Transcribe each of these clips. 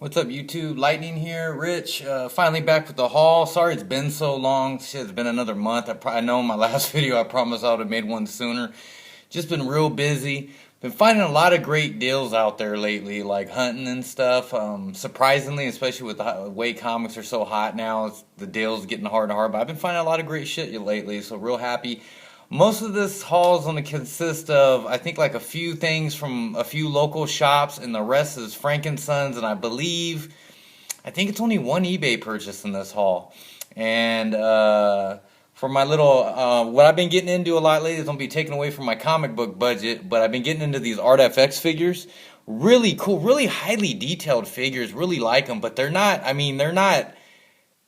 What's up, YouTube? Lightning here, Rich. Finally back with the haul. Sorry it's been so long. Shit, it's been another month. I know in my last video I promised I would have made one sooner. Just been real busy. Been finding a lot of great deals out there lately, like hunting and stuff. Surprisingly, especially with the way comics are so hot now, the deals getting harder and harder. But I've been finding a lot of great shit lately, so real happy. Most of this haul is going to consist of, I think, like a few things from a few local shops, and the rest is Frankensons, and I think it's only one eBay purchase in this haul. And for my little, what I've been getting into a lot lately is going to be taken away from my comic book budget, but I've been getting into these Art FX figures. Really cool, really highly detailed figures, really like them, but they're not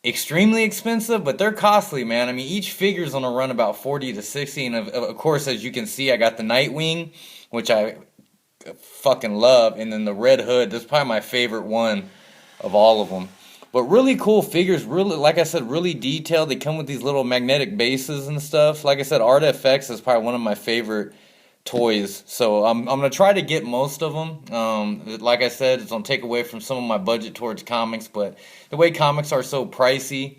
extremely expensive, but they're costly, man. I mean, each figure is gonna run about 40 to 60, and of course, as you can see, I got the Nightwing, which I fucking love, and then the Red Hood. That's probably my favorite one of all of them. But really cool figures, really, like I said, really detailed. They come with these little magnetic bases and stuff. Like I said, Art FX is probably one of my favorite toys. So I'm gonna try to get most of them. Like I said, it's gonna take away from some of my budget towards comics, but the way comics are so pricey,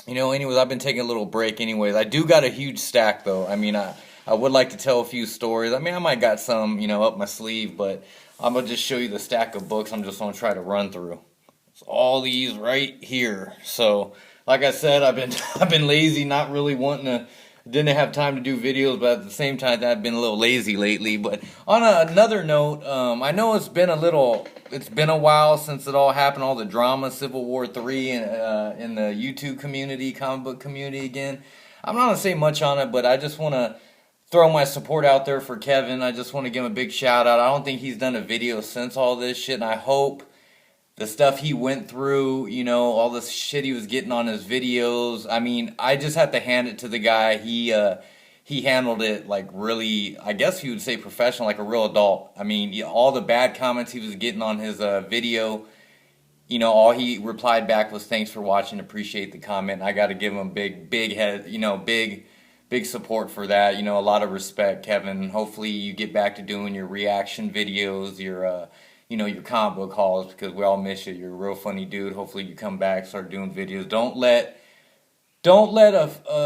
anyways, I've been taking a little break anyways. I do got a huge stack though. I mean, I would like to tell a few stories. I mean, I might got some, up my sleeve, but I'm gonna just show you the stack of books I'm just gonna try to run through. It's all these right here. So, like I said, I've been lazy, not really wanting to. Didn't have time to do videos, but at the same time, I've been a little lazy lately. But on another note, I know it's been a while since it all happened, all the drama, Civil War 3, and in the YouTube community, comic book community again. I'm not gonna say much on it, but I just want to throw my support out there for Kevin. I just want to give him a big shout out. I don't think he's done a video since all this shit, and I hope the stuff he went through, all this shit he was getting on his videos. I mean, I just have to hand it to the guy. He handled it like really, I guess you would say professional, like a real adult. I mean, all the bad comments he was getting on his video, all he replied back was thanks for watching, appreciate the comment. I got to give him big head, big support for that. A lot of respect, Kevin. Hopefully you get back to doing your reaction videos, your comic book hauls, because we all miss you. You're a real funny dude. Hopefully you come back, start doing videos. Don't let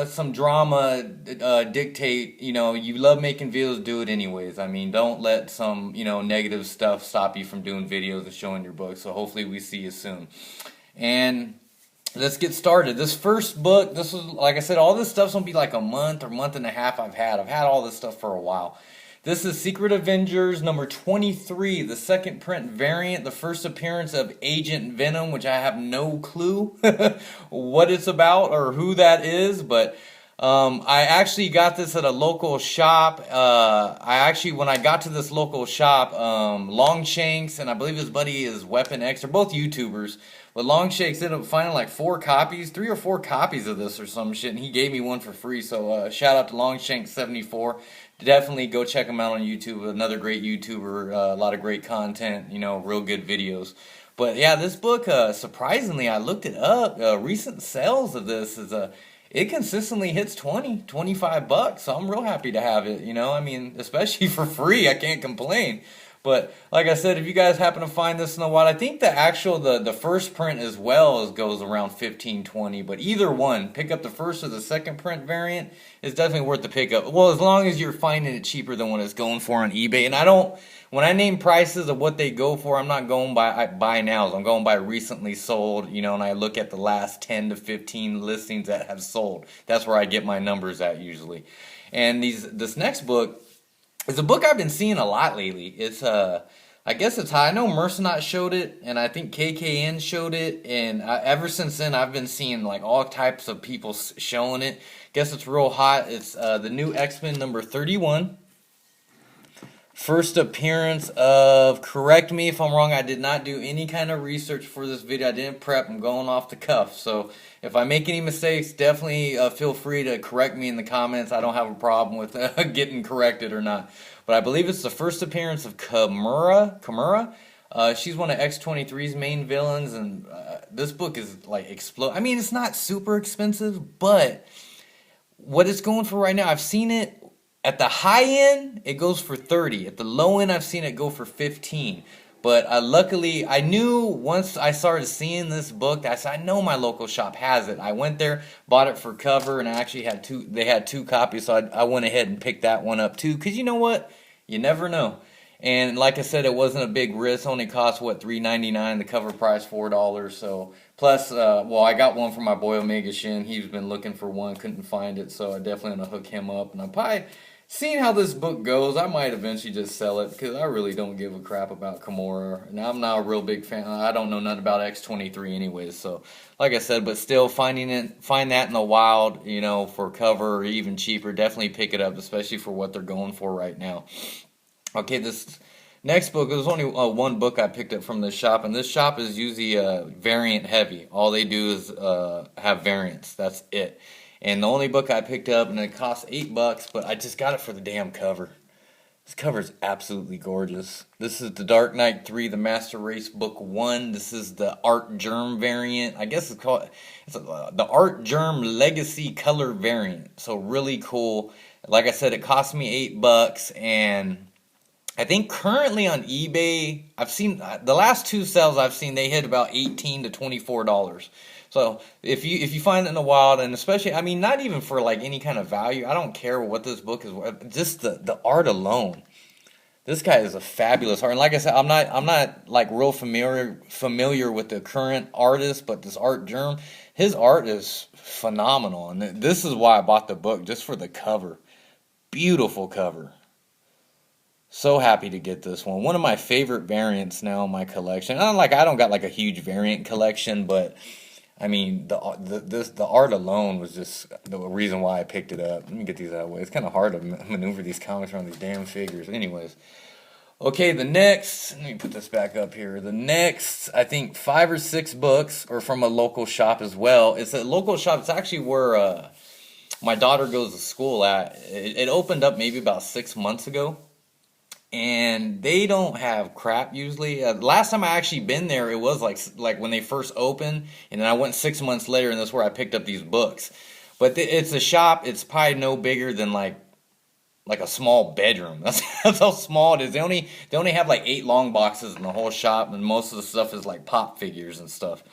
some drama dictate. You love making videos, do it anyways. I mean, don't let some negative stuff stop you from doing videos and showing your book. So hopefully we see you soon. And let's get started. This first book, this was, like I said, all this stuff's gonna be like a month or month and a half. I've had all this stuff for a while. This is Secret Avengers number 23, the second print variant, the first appearance of Agent Venom, which I have no clue what it's about or who that is, but I actually got this at a local shop. When I got to this local shop, Longshanks and I believe his buddy is Weapon X, they're both YouTubers, but Longshanks ended up finding like 3 or 4 copies of this or some shit, and he gave me one for free, so shout out to Longshanks74. Definitely go check him out on YouTube. Another great YouTuber, a lot of great content, real good videos. But yeah, this book, surprisingly, I looked it up. Recent sales of this it consistently hits 25 bucks. So I'm real happy to have it, I mean, especially for free. I can't complain. But like I said, if you guys happen to find this in the wild, I think the first print as well goes around 15-20. But either one, pick up the first or the second print variant. It's definitely worth the pickup. Well, as long as you're finding it cheaper than what it's going for on eBay. And when I name prices of what they go for, I'm not going by buy nows. I'm going by recently sold, and I look at the last 10 to 15 listings that have sold. That's where I get my numbers at usually. And this next book, it's a book I've been seeing a lot lately. It's I guess it's high. I know Mercenaut showed it, and I think KKN showed it, and ever since then I've been seeing like all types of people showing it. Guess it's real hot. It's the new X-Men number 31. First appearance of, correct me if I'm wrong, I did not do any kind of research for this video. I didn't prep. I'm going off the cuff. So if I make any mistakes, definitely feel free to correct me in the comments. I don't have a problem with getting corrected or not. But I believe it's the first appearance of Kimura. She's one of X-23's main villains, and this book is like I mean, it's not super expensive, but what it's going for right now, I've seen it. At the high end, it goes for 30. At the low end, I've seen it go for 15. But luckily, I knew once I started seeing this book, I said, I know my local shop has it. I went there, bought it for cover, and I actually had two. They had two copies, so I went ahead and picked that one up too. Cause you know what? You never know. And like I said, it wasn't a big risk. Only cost what, $3.99. The cover price $4. So plus, well, I got one for my boy Omega Shin. He's been looking for one, couldn't find it, so I definitely gonna hook him up. And I'm probably seeing how this book goes. I might eventually just sell it because I really don't give a crap about Kimura. And I'm not a real big fan. I don't know nothing about X-23 anyways. So like I said, but still find that in the wild, you know, for cover or even cheaper. Definitely pick it up, especially for what they're going for right now. Okay, this next book, there's only one book I picked up from this shop, and this shop is usually variant heavy. All they do is have variants. That's it. And the only book I picked up, and it cost $8, but I just got it for the damn cover. This cover is absolutely gorgeous. This is The Dark Knight 3, The Master Race Book 1. This is the Art Germ variant. I guess the Art Germ Legacy Color variant. So really cool. Like I said, it cost me $8, and I think currently on eBay, I've seen the last two sales I've seen, they hit about $18 to $24. So if you find it in the wild, and especially, I mean, not even for like any kind of value, I don't care what this book is worth, just the art alone. This guy is a fabulous art, and like I said, I'm not like real familiar with the current artist, but this Art Germ, his art is phenomenal, and this is why I bought the book, just for the cover. Beautiful cover. So happy to get this one. One of my favorite variants now in my collection. I don't got like a huge variant collection, but I mean the art alone was just the reason why I picked it up. Let me get these out of the way. It's kind of hard to maneuver these comics around these damn figures. Anyways, okay, the next, let me put this back up here. The next, I think 5 or 6 books are from a local shop as well. It's a local shop. It's actually where my daughter goes to school at. It opened up maybe about 6 months ago. And they don't have crap usually. Last time I actually been there, it was like when they first opened, and then I went 6 months later, and that's where I picked up these books. But it's a shop. It's probably no bigger than like a small bedroom. That's how small it is. They only have like 8 long boxes in the whole shop, and most of the stuff is like pop figures and stuff.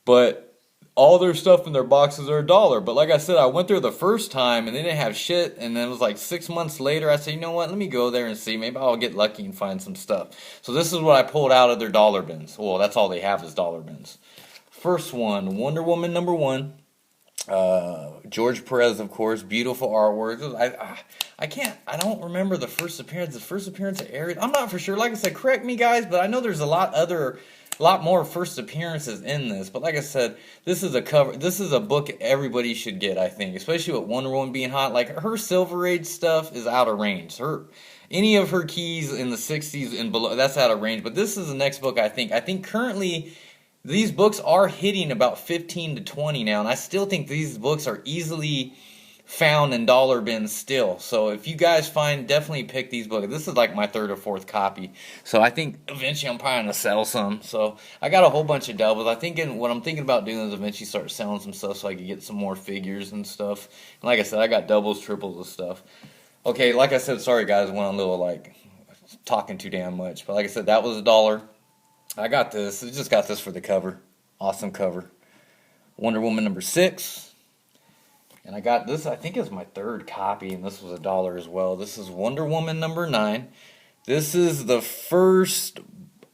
But all their stuff in their boxes are $1. But like I said, I went there the first time and they didn't have shit. And then it was like 6 months later, I said, you know what? Let me go there and see. Maybe I'll get lucky and find some stuff. So this is what I pulled out of their dollar bins. Well, that's all they have is dollar bins. First one, Wonder Woman #1. George Perez, of course. Beautiful artwork. I don't remember the first appearance. The first appearance of Ares. I'm not for sure. Like I said, correct me, guys, but I know there's a lot more first appearances in this. But like I said, this is a book everybody should get, I think, especially with Wonder Woman being hot. Like, her Silver Age stuff is out of range. Any of her keys in the 60s and below, that's out of range. But this is the next book, I think. I think currently these books are hitting about 15 to 20 now, and I still think these books are easily found in dollar bins still. So if you guys find, definitely pick these books. This is like my 3rd or 4th copy. So I think eventually I'm probably going to sell some. So I got a whole bunch of doubles. What I'm thinking about doing is eventually start selling some stuff so I can get some more figures and stuff. And like I said, I got doubles, triples and stuff. Okay, like I said, sorry guys, went on a little like talking too damn much. But like I said, that was $1. I got this. I just got this for the cover. Awesome cover. Wonder Woman #6. And I got this, I think it's my 3rd copy, and this was $1 as well. This is Wonder Woman #9. This is the first,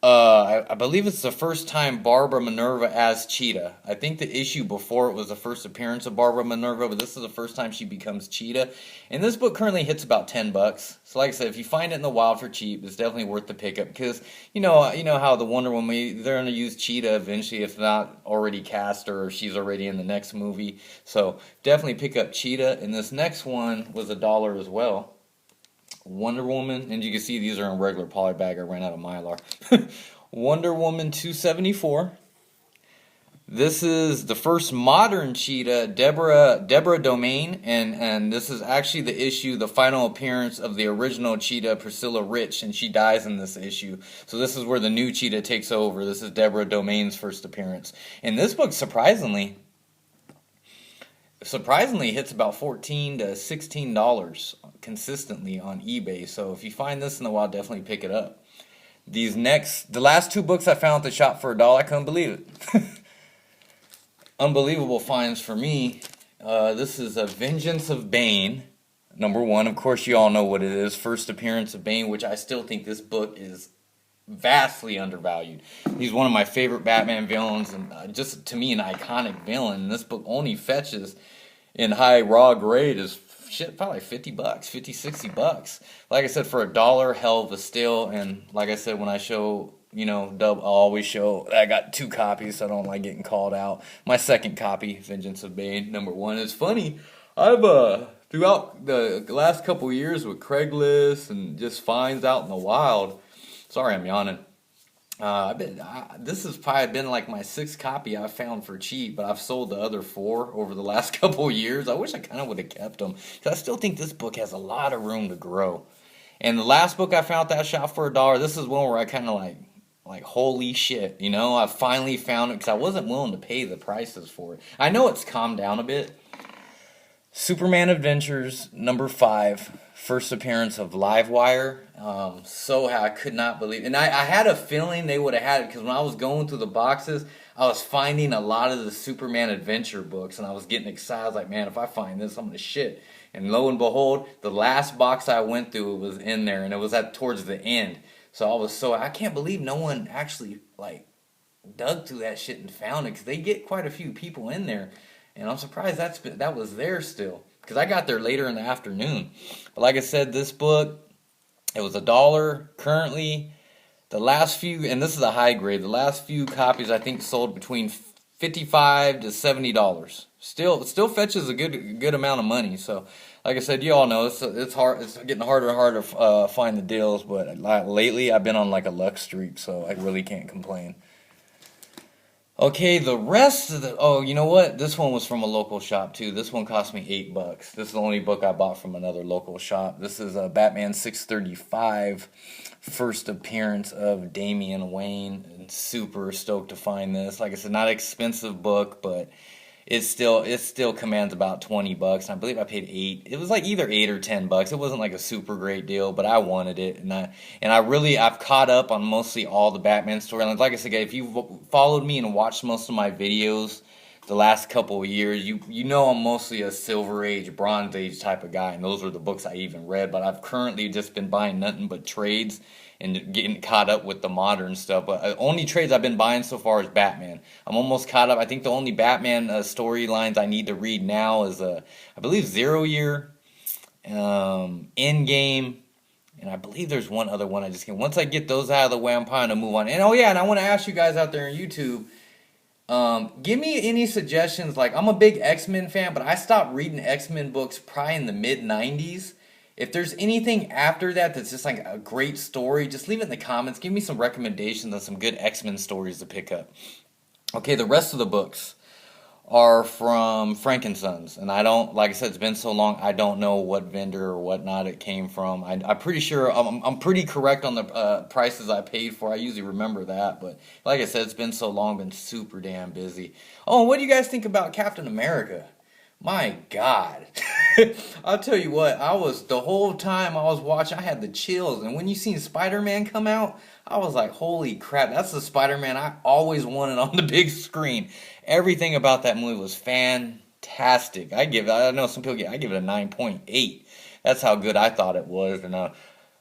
I believe it's the first time Barbara Minerva as Cheetah. I think the issue before it was the first appearance of Barbara Minerva, but this is the first time she becomes Cheetah. And this book currently hits about $10. So like I said, if you find it in the wild for cheap, it's definitely worth the pickup, because you know how the Wonder Woman, they're going to use Cheetah eventually, if not already cast her, or she's already in the next movie. So definitely pick up Cheetah. And this next one was $1 as well. Wonder Woman, and you can see these are in regular poly bag. I ran out of Mylar. Wonder Woman 274. This is the first modern Cheetah, Deborah Domain, and this is actually the final appearance of the original Cheetah, Priscilla Rich, and she dies in this issue. So this is where the new Cheetah takes over. This is Deborah Domain's first appearance. And this book, surprisingly hits about $14 to $16 consistently on eBay. So if you find this in the wild, definitely pick it up. The last two books I found at the shop for $1, I couldn't believe it. Unbelievable finds for me. This is A Vengeance of Bane, #1. Of course, you all know what it is. First appearance of Bane, which I still think this book is vastly undervalued. He's one of my favorite Batman villains, and just to me an iconic villain. And this book only fetches in high raw grade is shit, probably like $50, 50, $60. Like I said, for $1, hell of a steal. And like I said, when I show, I'll always show I got 2 copies, so I don't like getting called out. My second copy, Vengeance of Bane, #1. It's funny, I've throughout the last couple years with Craigslist and just finds out in the wild. Sorry, I'm yawning. This has probably been like my 6th copy I found for cheap, but I've sold the other 4 over the last couple of years. I wish I kind of would have kept them, because I still think this book has a lot of room to grow. And the last book I found at that shop for $1, this is one where I kind of like holy shit, I finally found it, because I wasn't willing to pay the prices for it. I know it's calmed down a bit. Superman Adventures #5, first appearance of Livewire. I could not believe it. And I had a feeling they would have had it, because when I was going through the boxes, I was finding a lot of the Superman Adventure books, and I was getting excited. I was like, man, if I find this, I'm going to shit. And lo and behold, the last box I went through was in there, and it was towards the end. So I can't believe no one actually dug through that shit and found it, because they get quite a few people in there. And I'm surprised that was there still, because I got there later in the afternoon. But like I said, this book, it was $1 currently. The last few, and this is a high grade, the last few copies I think sold between $55 to $70. Still fetches a good amount of money. So like I said, you all know it's hard. It's getting harder and harder to find the deals. But lately I've been on like a luck streak, so I really can't complain. Okay, the rest of you know what? This one was from a local shop too. This one cost me $8. This is the only book I bought from another local shop. This is Batman 635, first appearance of Damian Wayne. And super stoked to find this. Like I said, not an expensive book, but it still commands about $20. And I believe I paid $8. It was like either $8 or $10. It wasn't like a super great deal, but I wanted it, and I've caught up on mostly all the Batman storylines. Like I said, if you followed me and watched most of my videos the last couple of years, you know I'm mostly a Silver Age, Bronze Age type of guy, and those were the books I even read. But I've currently just been buying nothing but trades and getting caught up with the modern stuff. But only trades I've been buying so far is Batman. I'm almost caught up. I think the only Batman storylines I need to read now is I believe 0 Year, Endgame, and I believe there's one other one I just can't. Once I get those out of the way, I'm probably gonna move on. And and I want to ask you guys out there on YouTube, give me any suggestions. Like, I'm a big X-Men fan, but I stopped reading X-Men books probably in the mid-90s. If there's anything after that that's just like a great story, just leave it in the comments. Give me some recommendations on some good X-Men stories to pick up. Okay, the rest of the books are from Frankensons, and like I said, it's been so long, I don't know what vendor or whatnot it came from. I'm pretty sure, I'm pretty correct on the prices I paid for. I usually remember that, but like I said, it's been so long, been super damn busy. Oh, and what do you guys think about Captain America? My God. I'll tell you what, the whole time I was watching, I had the chills. And when you seen Spider-Man come out, I was like, holy crap, that's the Spider-Man I always wanted on the big screen. Everything about that movie was fantastic. I know some people I give it a 9.8. That's how good I thought it was. And I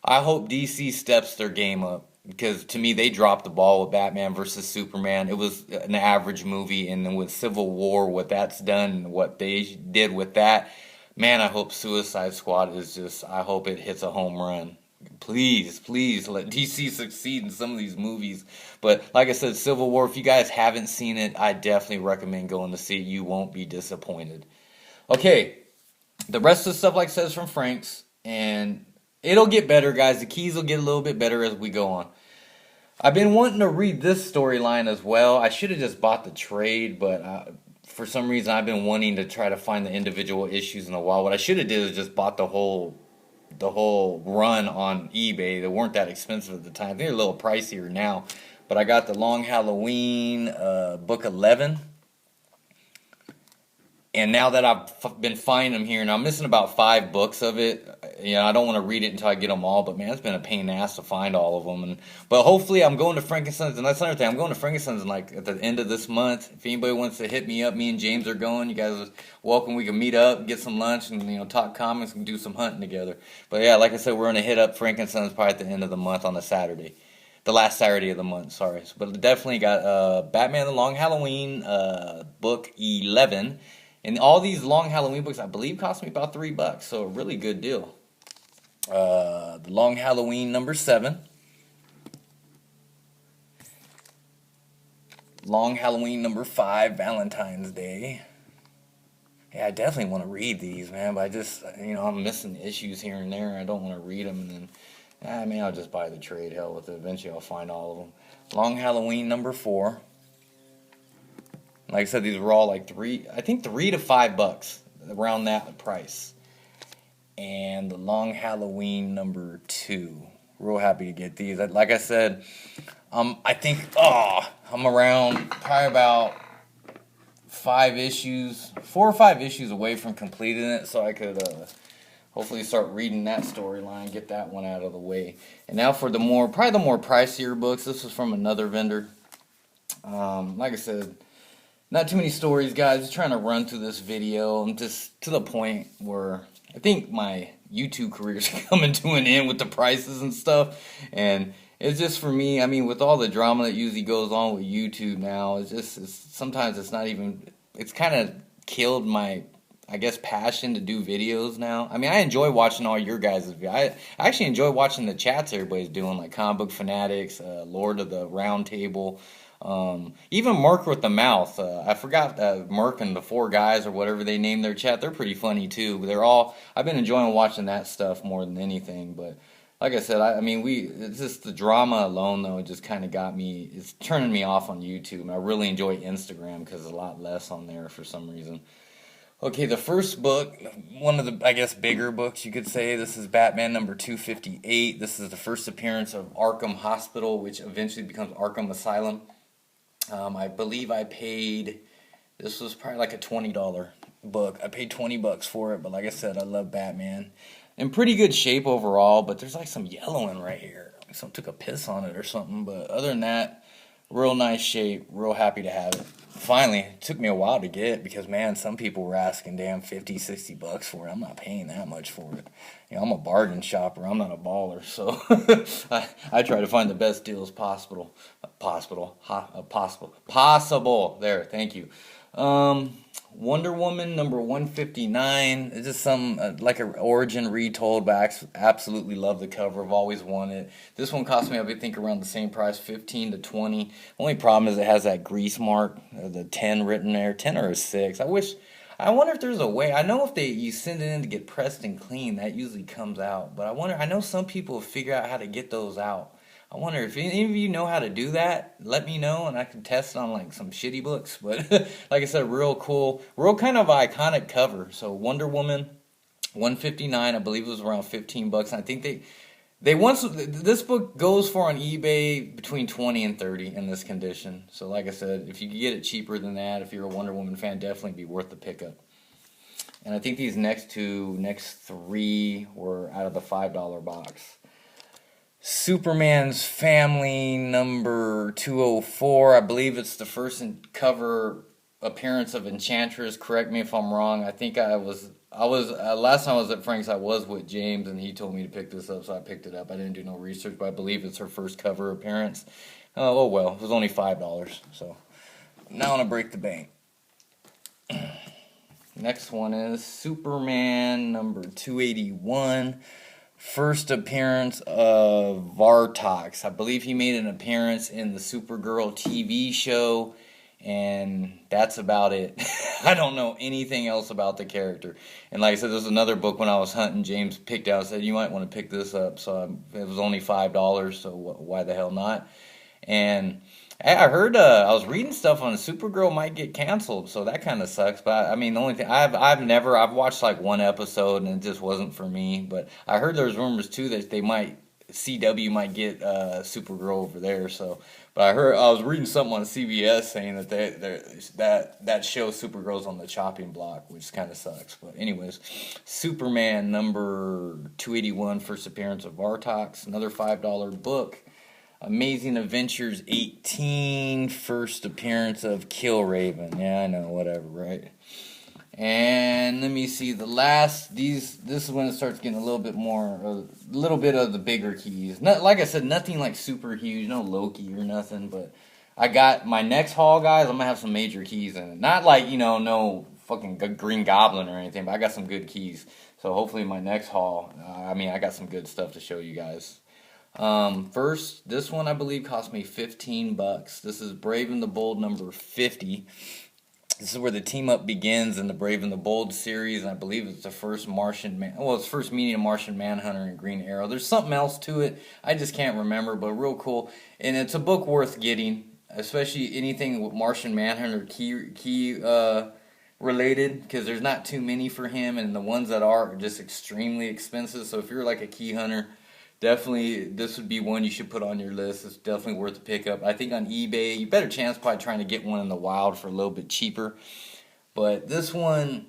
hope DC steps their game up, because to me, they dropped the ball with Batman versus Superman. It was an average movie, and then with Civil War, what that's done, and what they did with that, man, I hope Suicide Squad I hope it hits a home run. Please let DC succeed in some of these movies. But like I said, Civil War, if you guys haven't seen it, I definitely recommend going to see it. You won't be disappointed. Okay, the rest of the stuff, like I said, is from Frank's, and it'll get better, guys. The keys will get a little bit better as we go on. I've been wanting to read this storyline as well. I should have just bought the trade, but for some reason I've been wanting to try to find the individual issues in a while. What I should have did is just bought the whole run on eBay. They weren't that expensive at the time. They're a little pricier now. But I got the Long Halloween book 11. And now that I've been finding them here, and I'm missing about 5 books of it, I don't want to read it until I get them all. But man, it's been a pain in the ass to find all of them. But hopefully, I'm going to Frankenstein's, and that's another thing. I'm going to Frankenstein's like at the end of this month. If anybody wants to hit me up, me and James are going. You guys are welcome. We can meet up, get some lunch, and talk comics and do some hunting together. But yeah, like I said, we're gonna hit up Frankenstein's probably at the end of the month on a Saturday. The last Saturday of the month, sorry. But definitely got Batman the Long Halloween, book 11. And all these Long Halloween books, I believe, cost me about $3. So a really good deal. The Long Halloween number 7. Long Halloween number 5, Valentine's Day. Yeah, I definitely want to read these, man. But I just, I'm missing issues here and there. I don't want to read them. And then, I'll just buy the trade. Hell with it. Eventually I'll find all of them. Long Halloween number 4. Like I said, these were all like $3 to $5, around that price. And the Long Halloween number 2. Real happy to get these. Like I said, I think, I'm around probably about 4 or 5 issues away from completing it, so I could hopefully start reading that storyline, get that one out of the way. And now for probably the more pricier books. This was from another vendor. Like I said, not too many stories, guys. Just trying to run through this video. I'm just to the point where I think my YouTube career is coming to an end with the prices and stuff. And it's just for me, with all the drama that usually goes on with YouTube now, sometimes it's not even, it's kind of killed my, I guess, passion to do videos now. I enjoy watching all your guys' videos. I actually enjoy watching the chats everybody's doing, like Comic Book Fanatics, Lord of the Round Table. Even Merc with the Mouth. I forgot Merc and the 4 guys or whatever they named their chat. They're pretty funny too. I've been enjoying watching that stuff more than anything. But like I said, it's just the drama alone though. It just kind of got me. It's turning me off on YouTube. And I really enjoy Instagram because there's a lot less on there for some reason. Okay, the first book, one of the, I guess, bigger books you could say. This is Batman number 258. This is the first appearance of Arkham Hospital, which eventually becomes Arkham Asylum. I believe I paid, this was probably like a $20 book. I paid $20 for it, but like I said, I love Batman. In pretty good shape overall, but there's like some yellowing right here. Someone took a piss on it or something, but other than that, real nice shape, real happy to have it. Finally, it took me a while to get because, man, some people were asking damn $50-$60 for it. I'm not paying that much for it. I'm a bargain shopper. I'm not a baller, so I try to find the best deals possible. Possible. There, thank you. Wonder Woman number 159. It's just some like an origin retold, but I absolutely love the cover. I've always wanted it. This one cost me, I think, around the same price, $15 to $20. Only problem is it has that grease mark, the 10 written there, 10 or a 6. I wonder if there's a way. I know if you send it in to get pressed and clean, that usually comes out. But I know some people figure out how to get those out. I wonder if any of you know how to do that. Let me know, and I can test on like some shitty books. But like I said, real cool, real kind of iconic cover. So Wonder Woman, 159. I believe it was around $15. And I think this book goes for on eBay between 20 and 30 in this condition. So like I said, if you could get it cheaper than that, if you're a Wonder Woman fan, definitely be worth the pickup. And I think these next 3 were out of the $5 box. Superman's Family number 204. I believe it's the first cover appearance of Enchantress. Correct me if I'm wrong. I think I was last time I was at Frank's, I was with James, and he told me to pick this up, so I picked it up. I didn't do no research, but I believe it's her first cover appearance. Oh well, it was only $5, so now I'm gonna break the bank. Next one is Superman number 281. First appearance of Vartox. I believe he made an appearance in the Supergirl TV show, and that's about it. I don't know anything else about the character. And like I said, there's another book when I was hunting, James picked out, said, you might want to pick this up. So it was only $5, so why the hell not? And I heard, I was reading stuff on Supergirl might get canceled, so that kind of sucks. But the only thing, I've watched like one episode and it just wasn't for me. But I heard there's rumors too that CW might get Supergirl over there. So, But I was reading something on CBS saying that show Supergirl's on the chopping block, which kind of sucks. But anyways, Superman number 281, first appearance of Vartox, another $5 book. Amazing Adventures 18, first appearance of Killraven. Yeah, I know, whatever, right? And let me see, this is when it starts getting a little bit of the bigger keys. Not, like I said, nothing like super huge, no Loki or nothing, but I got my next haul, guys, I'm going to have some major keys in it. Not like, no fucking Green Goblin or anything, but I got some good keys. So hopefully my next haul, I got some good stuff to show you guys. First, this one I believe cost me $15. This is Brave and the Bold number 50. This is where the team up begins in the Brave and the Bold series, and I believe it's the first it's first meeting of Martian Manhunter and Green Arrow. There's something else to it, I just can't remember, but real cool. And it's a book worth getting, especially anything with Martian Manhunter key related, because there's not too many for him, and the ones that are just extremely expensive. So if you're like a key hunter, definitely, this would be one you should put on your list. It's definitely worth the pickup. I think on eBay, you better chance probably trying to get one in the wild for a little bit cheaper. But this one,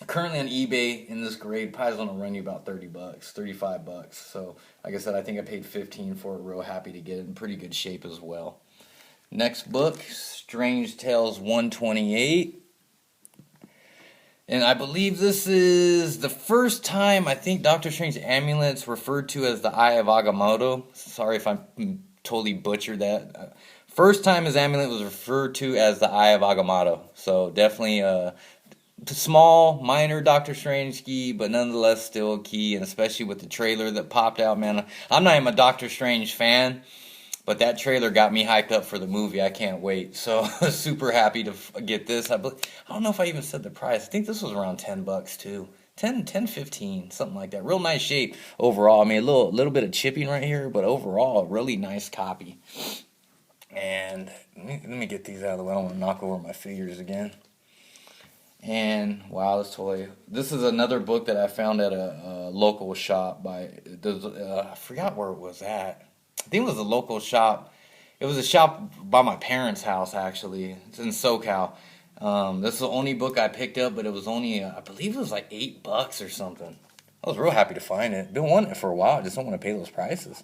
currently on eBay in this grade, probably is going to run you about $30, $35. So, like I said, I think I paid $15 for it. Real happy to get it in pretty good shape as well. Next book, Strange Tales 128. And I believe this is the first time I think Doctor Strange's amulet's referred to as the Eye of Agamotto. Sorry if I totally butchered that. First time his amulet was referred to as the Eye of Agamotto. So definitely a small, minor Doctor Strange key, but nonetheless still a key. And especially with the trailer that popped out, man. I'm not even a Doctor Strange fan, but that trailer got me hyped up for the movie. I can't wait. So super happy to get this. I don't know if I even said the price. I think this was around $10 too. 10, 15, something like that. Real nice shape overall. I mean, a little bit of chipping right here, but overall, a really nice copy. And let me get these out of the way. I don't want to knock over my figures again. And wow, this is another book that I found at a local shop I forgot where it was at. I think it was a local shop. It was a shop by my parents' house, actually. It's in SoCal. This is the only book I picked up, but it was only, I believe it was like $8 or something. I was real happy to find it. Been wanting it for a while. I just don't want to pay those prices.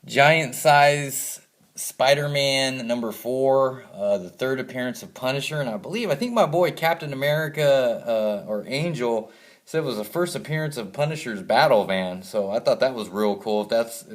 Giant size Spider-Man number 4, the third appearance of Punisher. And I think my boy Captain America, or Angel, said it was the first appearance of Punisher's battle van, so I thought that was real cool. If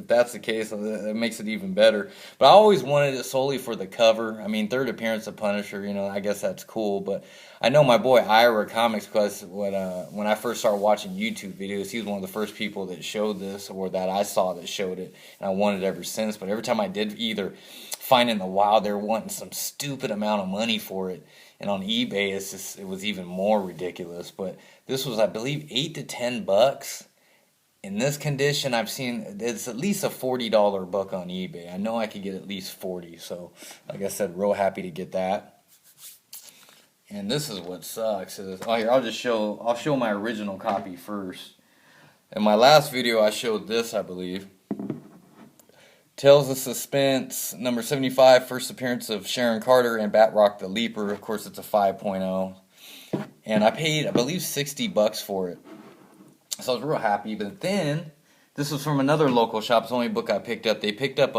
that's the case, that makes it even better. But I always wanted it solely for the cover. I mean, third appearance of Punisher, I guess that's cool. But I know my boy Ira Comics, because when I first started watching YouTube videos, he was one of the first people that showed this, or that I saw that showed it, and I wanted it ever since. But every time I did either find it in the wild, they were wanting some stupid amount of money for it. And on eBay, it was even more ridiculous. But this was, I believe, $8 to $10. In this condition, I've seen it's at least a $40 book on eBay. I know I could get at least $40. So, like I said, real happy to get that. And this is what sucks. Here, I'll show my original copy first. In my last video, I showed this, I believe. Tales of Suspense, number 75, first appearance of Sharon Carter and Batroc the Leaper. Of course, it's a 5.0. And I paid, I believe, $60 for it. So I was real happy. But then, this was from another local shop. It's the only book I picked up. They picked up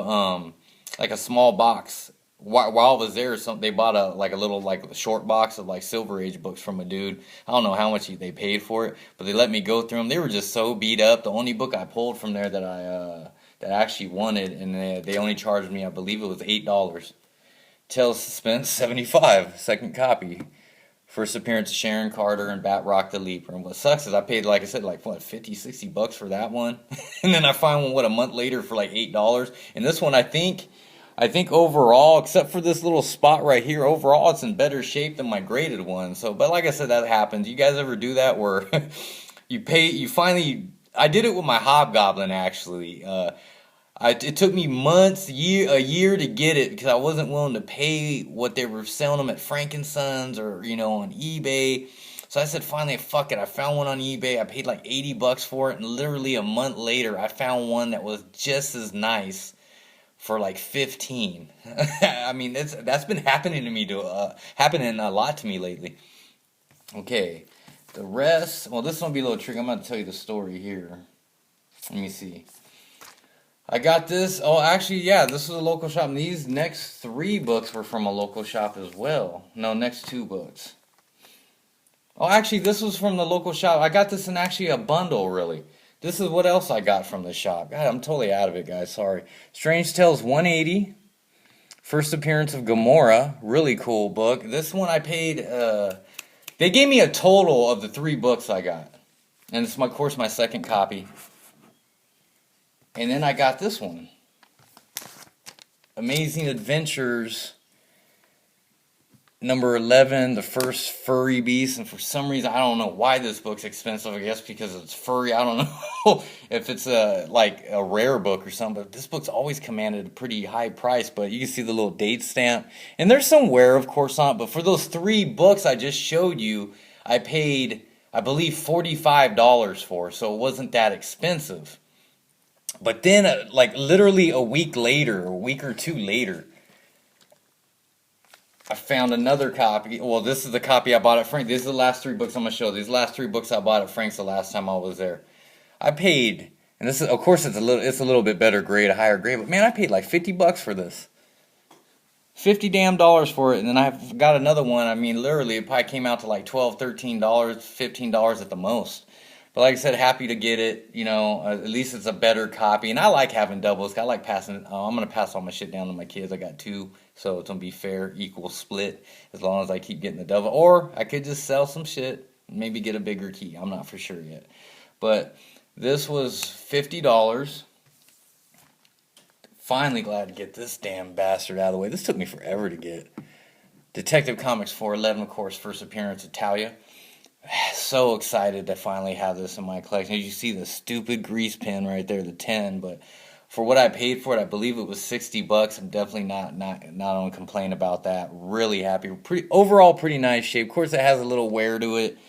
like a small box. While I was there, they bought a little short box of Silver Age books from a dude. I don't know how much they paid for it, but they let me go through them. They were just so beat up. The only book I pulled from there that I actually wanted, and they only charged me, I believe it was $8. Tales of Suspense 75, second copy. First appearance of Sharon Carter and Batroc the Leaper. And what sucks is I paid, like I said, $50, $60 for that one. And then I find one, a month later for $8. And this one, I think overall, except for this little spot right here, overall it's in better shape than my graded one. So, but like I said, that happens. You guys ever do that where I did it with my Hobgoblin, actually. It took me months, a year to get it, because I wasn't willing to pay what they were selling them at Frankensons or, on eBay. So I said, finally, fuck it. I found one on eBay. I paid $80 for it, and literally a month later, I found one that was just as nice for like 15. I mean, that's been happening to me, happening a lot to me lately. Okay, the rest, well, this one will be a little tricky. I'm going to tell you the story here. Let me see. I got this. Oh, actually, yeah, this was a local shop. And these next 3 books were from a local shop as well. No, next 2 books. Oh, actually, this was from the local shop. I got this in actually a bundle, really. This is what else I got from the shop. God, I'm totally out of it, guys. Sorry. Strange Tales 180. First appearance of Gamora. Really cool book. This one I paid... they gave me a total of the 3 books I got. And it's, of course, my second copy. And then I got this one. Amazing Adventures, number 11, The First Furry Beast. And for some reason, I don't know why this book's expensive. I guess because it's furry. I don't know if it's like a rare book or something. But this book's always commanded a pretty high price. But you can see the little date stamp. And there's some wear, of course, on it. But for those 3 books I just showed you, I paid, I believe, $45 for. So it wasn't that expensive. But then, like, literally a week later, a week or 2 later, I found another copy. Well, this is the copy I bought at Frank's. These are the last 3 books I'm going to show. These last 3 books I bought at Frank's the last time I was there. I paid, and this is, of course, it's a little bit better grade, a higher grade, but man, I paid like $50 for this. $50 damn dollars for it, and then I've got another one. I mean, literally, it probably came out to like $12, $13, $15 at the most. But like I said, happy to get it. You know, at least it's a better copy. And I like having doubles. I like passing. I'm going to pass all my shit down to my kids. I got 2, so it's going to be fair, equal split, as long as I keep getting the double. Or I could just sell some shit, maybe get a bigger key. I'm not for sure yet. But this was $50. Finally glad to get this damn bastard out of the way. This took me forever to get. Detective Comics 411, of course, first appearance of Talia. So excited to finally have this in my collection. As you see the stupid grease pen right there, the 10, but for what I paid for it, I believe it was $60. I'm definitely not on complain about that. Really happy. Overall pretty nice shape. Of course it has a little wear to it,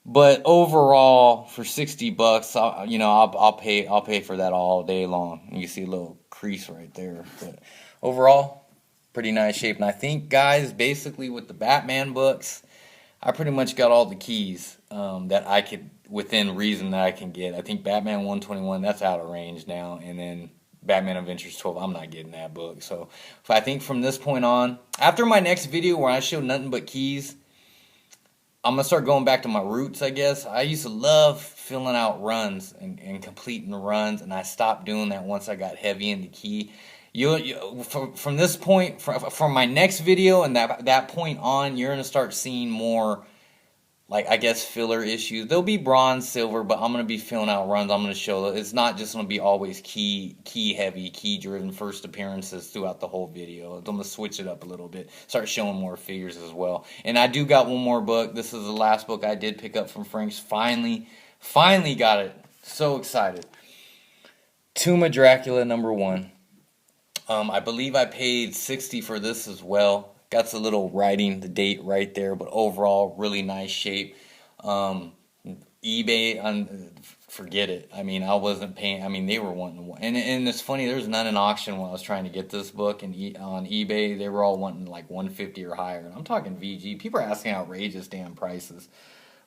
but overall for $60, I'll pay for that all day long. You can see a little crease right there, but overall pretty nice shape. And I think, guys, basically with the Batman books, I pretty much got all the keys that I could, within reason, that I can get. I think Batman 121, that's out of range now. And then Batman Adventures 12, I'm not getting that book. So I think from this point on, after my next video where I show nothing but keys, I'm going to start going back to my roots, I guess. I used to love filling out runs and completing runs. And I stopped doing that once I got heavy into key. From this point, from my next video and that point on, you're going to start seeing more, like, I guess, filler issues. There'll be bronze, silver, but I'm going to be filling out runs. I'm going to show that it's not just going to be always key heavy, key driven first appearances throughout the whole video. I'm going to switch it up a little bit, start showing more figures as well. And I do got one more book. This is the last book I did pick up from Frank's. Finally got it. So excited. Tomb of Dracula #1. I believe I paid $60 for this as well. Got the little writing, the date right there, but overall, really nice shape. eBay, forget it. I mean, I wasn't paying. I mean, they were wanting to, and it's funny. There's none in auction when I was trying to get this book, and on eBay, they were all wanting like $150 or higher. And I'm talking VG. People are asking outrageous damn prices,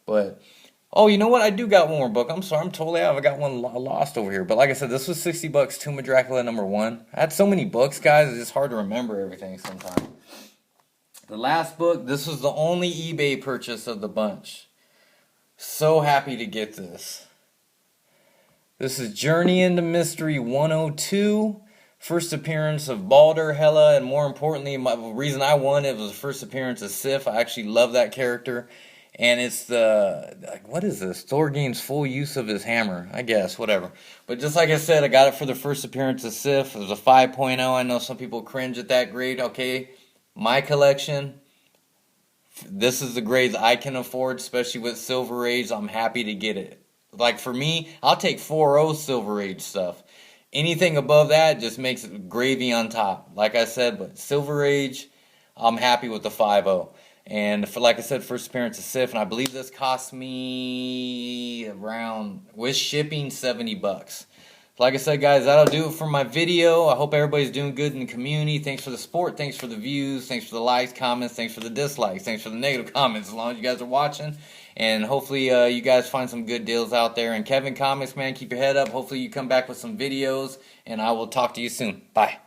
but. Oh, you know what? I do got one more book. I'm sorry, I'm totally out. I got one lost over here. But like I said, this was $60. Tomb of Dracula #1. I had so many books, guys. It's just hard to remember everything sometimes. The last book, this was the only eBay purchase of the bunch. So happy to get this. This is Journey into Mystery 102. First appearance of Baldur, Hela, and more importantly, the reason I won it was the first appearance of Sif. I actually love that character. And it's what is this? Thor gains full use of his hammer, I guess, whatever. But just like I said, I got it for the first appearance of Sif. It was a 5.0. I know some people cringe at that grade. Okay, my collection, this is the grades I can afford, especially with Silver Age. I'm happy to get it. Like for me, I'll take 4.0 Silver Age stuff. Anything above that just makes it gravy on top. Like I said, but Silver Age, I'm happy with the 5.0. And for, like I said, first appearance of Sif, and I believe this cost me around, with shipping, $70. Like I said, guys, that'll do it for my video. I hope everybody's doing good in the community. Thanks for the support. Thanks for the views. Thanks for the likes, comments. Thanks for the dislikes. Thanks for the negative comments, as long as you guys are watching. And hopefully you guys find some good deals out there. And Kevin Comics, man, keep your head up. Hopefully you come back with some videos. And I will talk to you soon. Bye.